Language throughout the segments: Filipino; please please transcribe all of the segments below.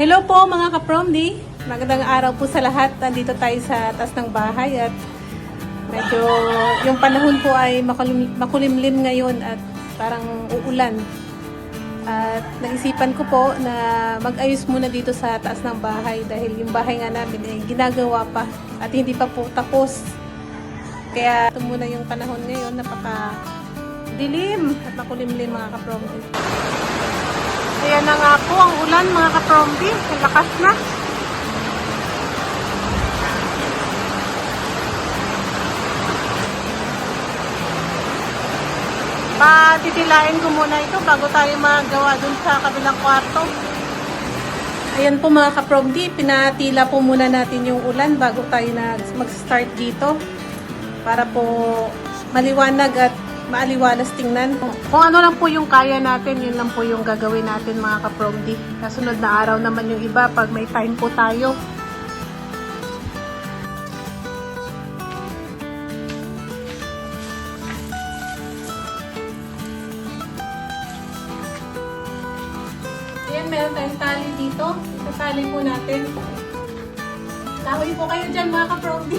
Hello po mga ka-Promdi. Magandang araw po sa lahat. Nandito tayo sa taas ng bahay at medyo yung panahon po ay makulimlim ngayon at parang uulan. At naisipan ko po na mag-ayos muna dito sa taas ng bahay dahil yung bahay nga namin ay ginagawa pa at hindi pa po tapos. Kaya ito muna yung panahon ngayon, napaka dilim at makulimlim mga ka-Promdi. Ayan na nga po ang ulan mga ka-Promdi. Ang lakas na. Patitilain ko muna ito bago tayo magawa dun sa kabilang kwarto. Ayan po mga ka-Promdi. Pinatila po muna natin yung ulan bago tayo mag-start dito. Para po maliwanag at maaliwalas tingnan. Kung ano lang po yung kaya natin, yun lang po yung gagawin natin mga ka-Promdi. Kasunod na araw naman yung iba pag may time po tayo. Ayan, meron tayong tali dito. Itatali po natin. Kahoy po kayo dyan mga ka-Promdi.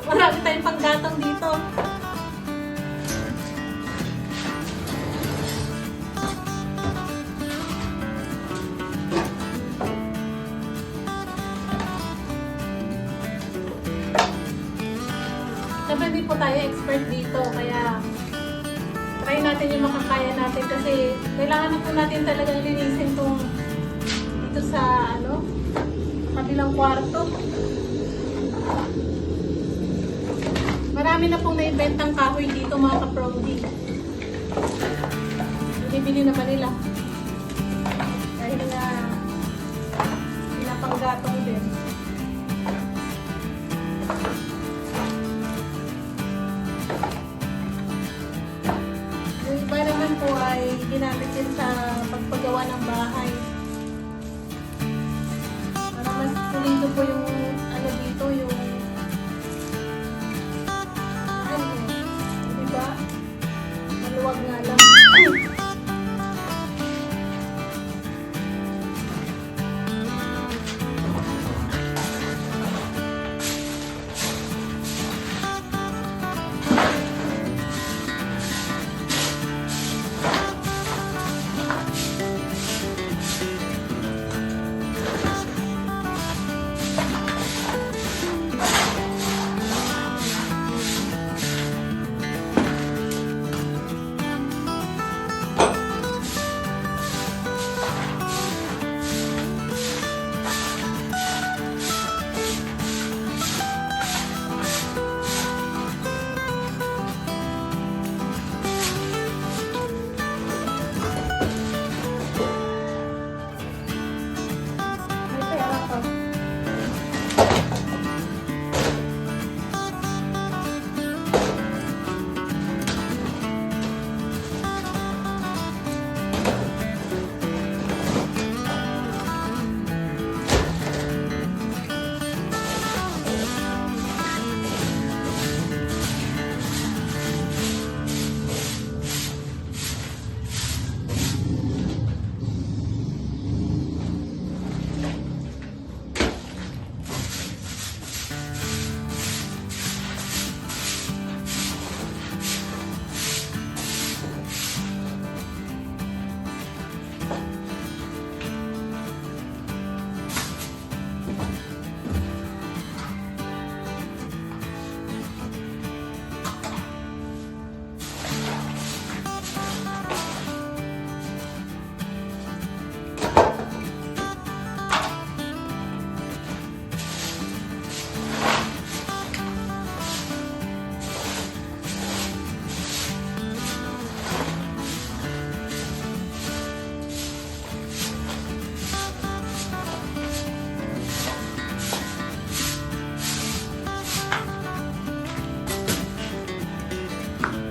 Marami tayong panggatong dito. Siyempre hindi po tayo expert dito, kaya try natin yung makakaya natin kasi kailangan na po natin talagang linisin itong dito sa kabilang kwarto. Marami na pong naibentang kahoy dito mga ka-Promdi. Bibili naman nila. Dahil na pinapanggatong din. Yung iba naman po ay ginamit din sa pagpagawa ng bahay. Para mas pulido po yung dito, yung diba? Maluwag nga lang.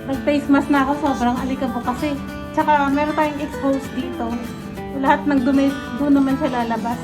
Nag-face mask na ako, sobrang alikabok kasi. Tsaka meron tayong exposed dito. Lahat ng dumi, doon naman siya lalabas.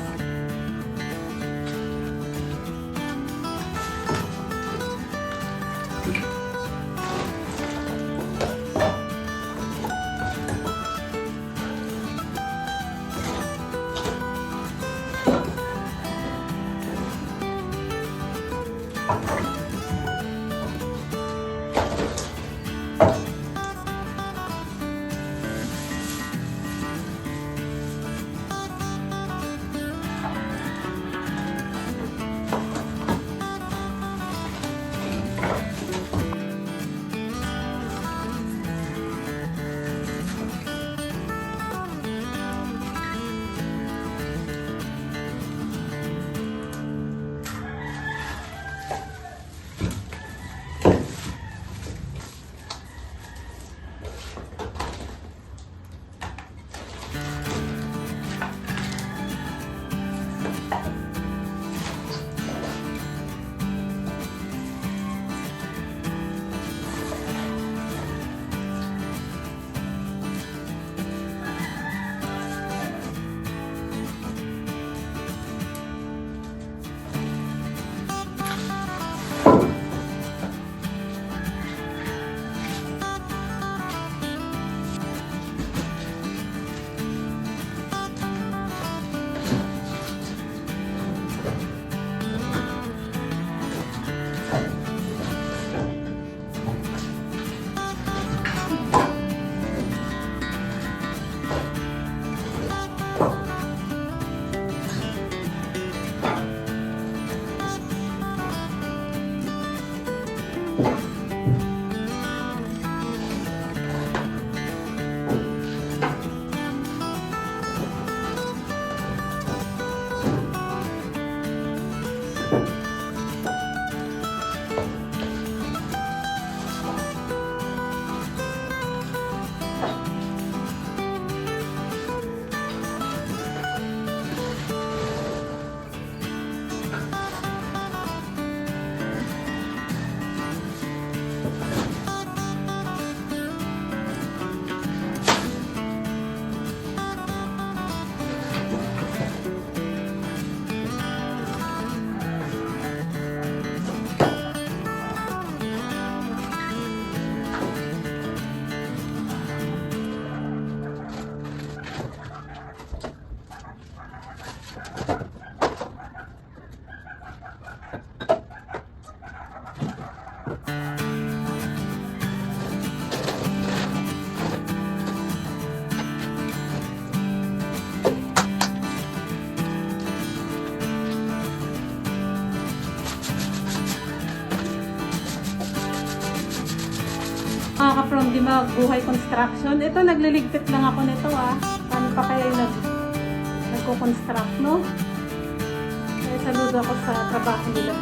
from di Buhay Construction. Ito, nagliligpit lang ako nito Paano pa kaya yung nagko-construct, no? Kaya saludo ako sa trabaho nila.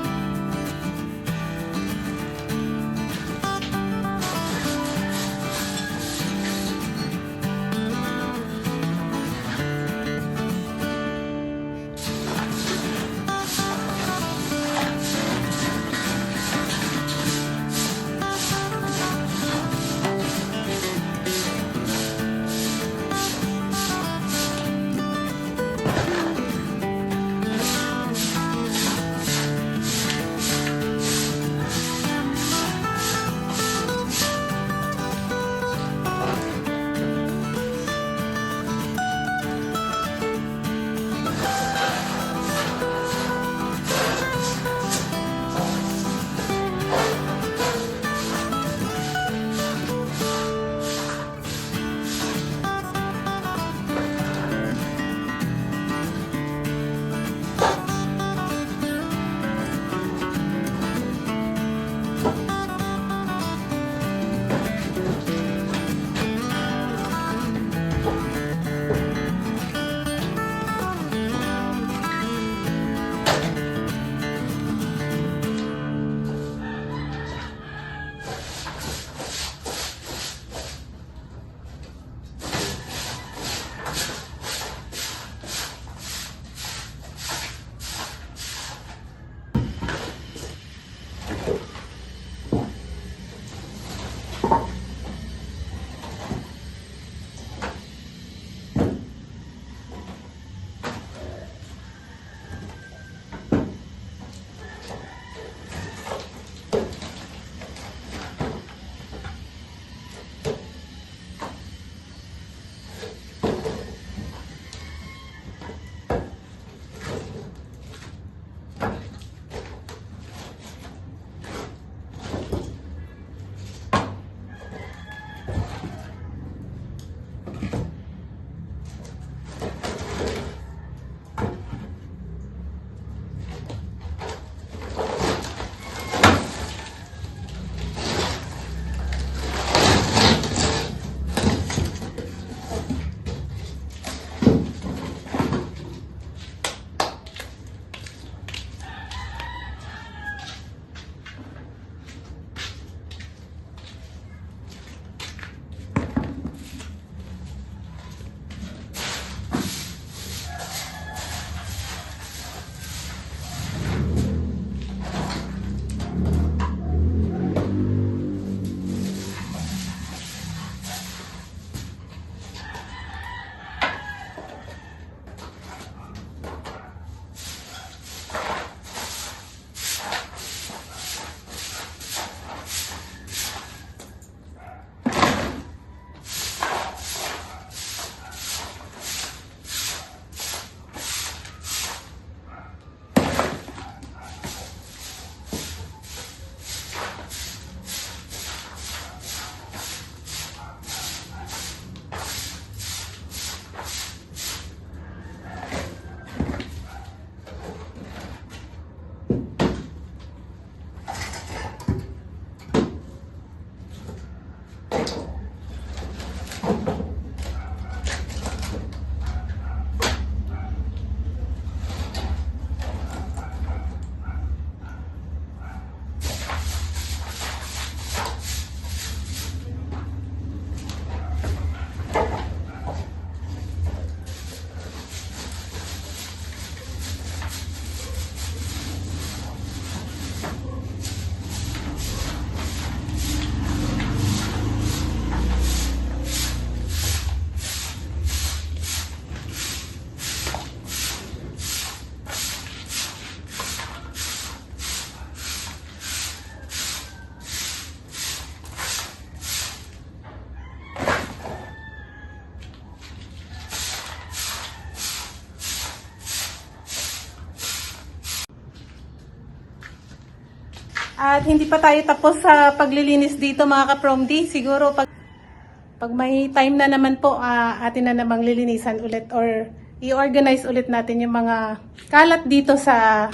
At hindi pa tayo tapos sa paglilinis dito mga ka-Promdi. Siguro pag may time na naman po, atin na namang lilinisan ulit or i-organize ulit natin yung mga kalat dito sa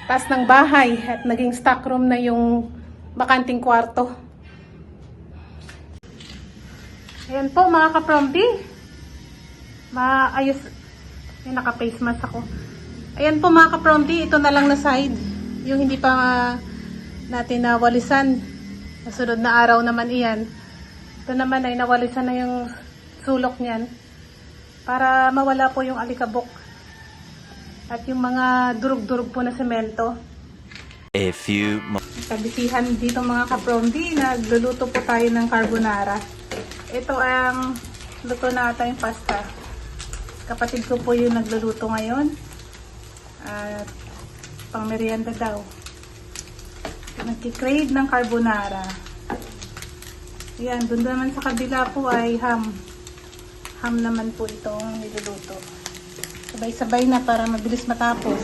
taas ng bahay at naging stock room na yung bakanting kwarto. Ayan po mga kapromdi. Maayos. Ayan, naka-face mask ako. Ayan po mga kapromdi, ito na lang na side. Yung hindi pa natin nawalisan. Nasunod na araw naman iyan. Ito naman ay nawalisan na yung sulok niyan. Para mawala po yung alikabok. At yung mga durug-durug po na semento. A few Kabisihan dito mga kapromdi, nagluluto po tayo ng carbonara. Ito ang luto natin pasta. Kapatid ko po yung nagluluto ngayon. At pang merienda daw. Nagkikrave ng carbonara. Yan, doon naman sa kabila po ay ham. Ham naman po itong niluluto. Sabay-sabay na para mabilis matapos.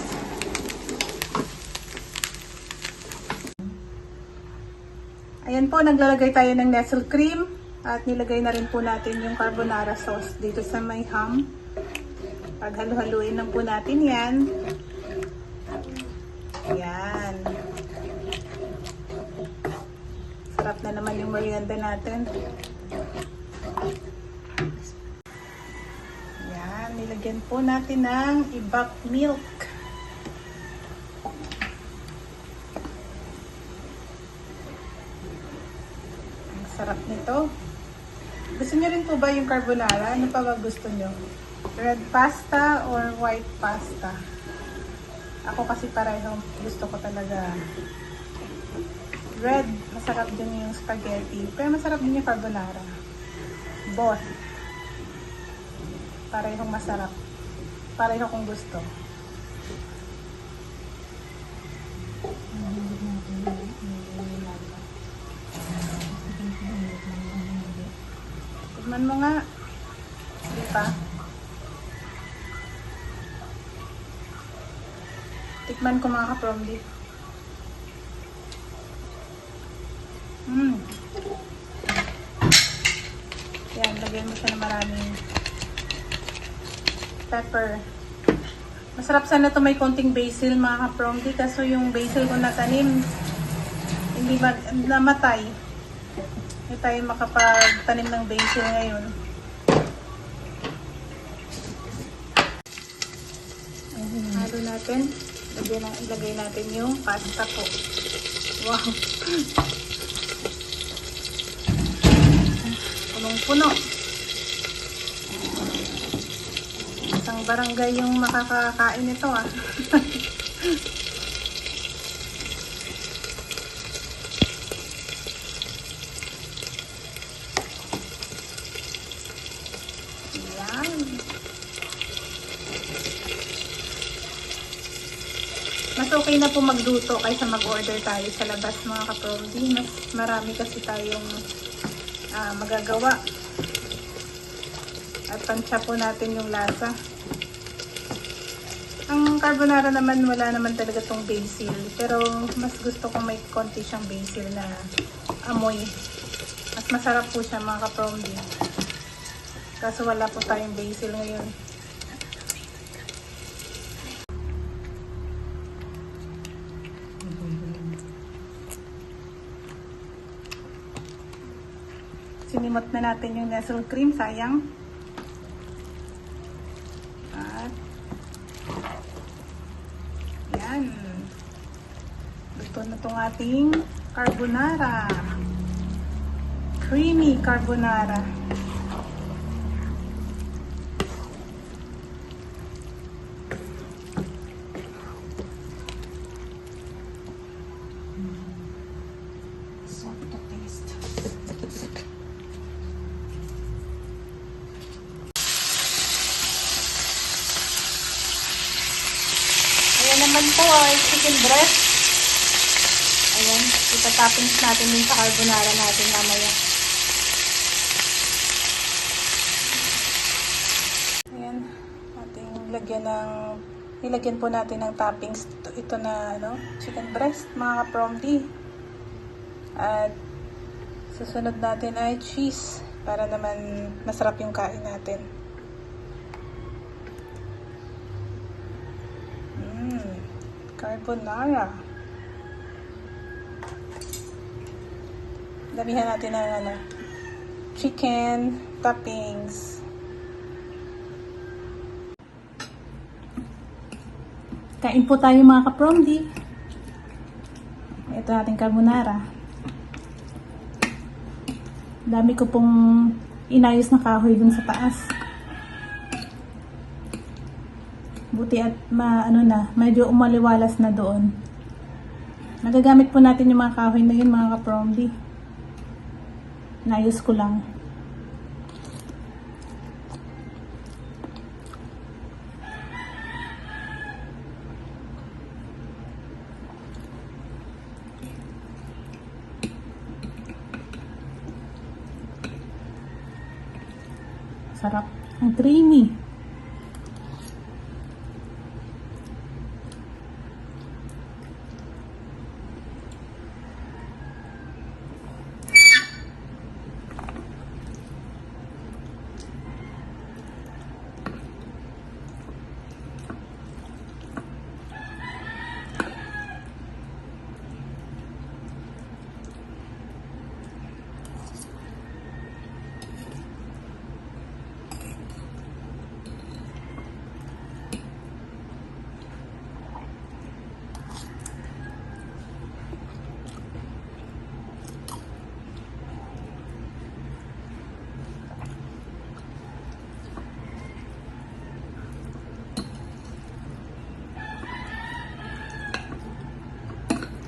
Ayan po, naglalagay tayo ng Nestle cream at nilagay na rin po natin yung carbonara sauce dito sa may ham. Paghalo-haluin lang po natin yan. Ayan. Sarap na naman yung merienda natin. Ayan, nilagyan po natin ng ibak milk. Sarap nito. Gusto niyo rin po ba yung carbonara? Ano pa ba gusto niyo? Red pasta or white pasta? Ako kasi pareho gusto ko talaga red. Masarap din yung spaghetti. Pero masarap din yung carbonara. Both. Parehong masarap. Pareho kung gusto. Tikman mo nga. Di pa? Tikman ko mga kapromdi. Yan, lagyan mo siya ng maraming pepper. Masarap sana ito may konting basil mga kapromdi. Kaso yung basil ko natanim, hindi namatay. Hindi tayo makapagtanim ng basil ngayon. Halo natin. Ilagay natin yung pasta po. Wow! Punong-puno. Isang barangay yung makakakain nito ah. Mas okay na po magluto kaysa mag-order tayo sa labas mga kapromdi. Mas marami kasi tayong magagawa. At tansya po natin yung lasa. Ang carbonara naman wala naman talaga tong basil. Pero mas gusto ko may konti siyang basil na amoy. Mas masarap po siya mga kapromdi. Kaso wala po tayong basil ngayon. Sinimot na natin yung Nestle cream, sayang. At yan. Luto na itong ating carbonara. Creamy carbonara. Soft to taste. Naman po ay chicken breast. Ayan, itatoppings natin din sa carbonara natin mamaya. Ayan, ating nilagyan po natin ng toppings. Ito na chicken breast mga kapromdi. At susunod natin ay cheese para naman masarap yung kain natin. Carbonara. Damihan natin ng chicken toppings. Kain po tayo mga kapromdi. Ito ating carbonara. Dami ko pong inayos na kahoy dun sa taas. Buti at medyo umaliwalas na doon. Nagagamit po natin yung mga kahoy na yun mga kapromdi. Inayos ko lang. Sarap. Ang creamy.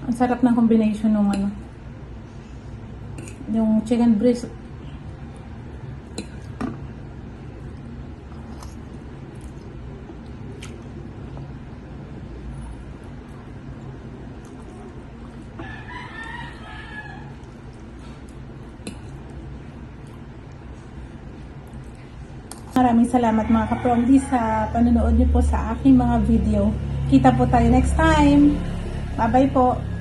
Ang sarap ng combination ng yung chicken breast. Maraming salamat mga kapromdi sa panonood niyo po sa aking mga video. Kita po tayo next time. Bye-bye po.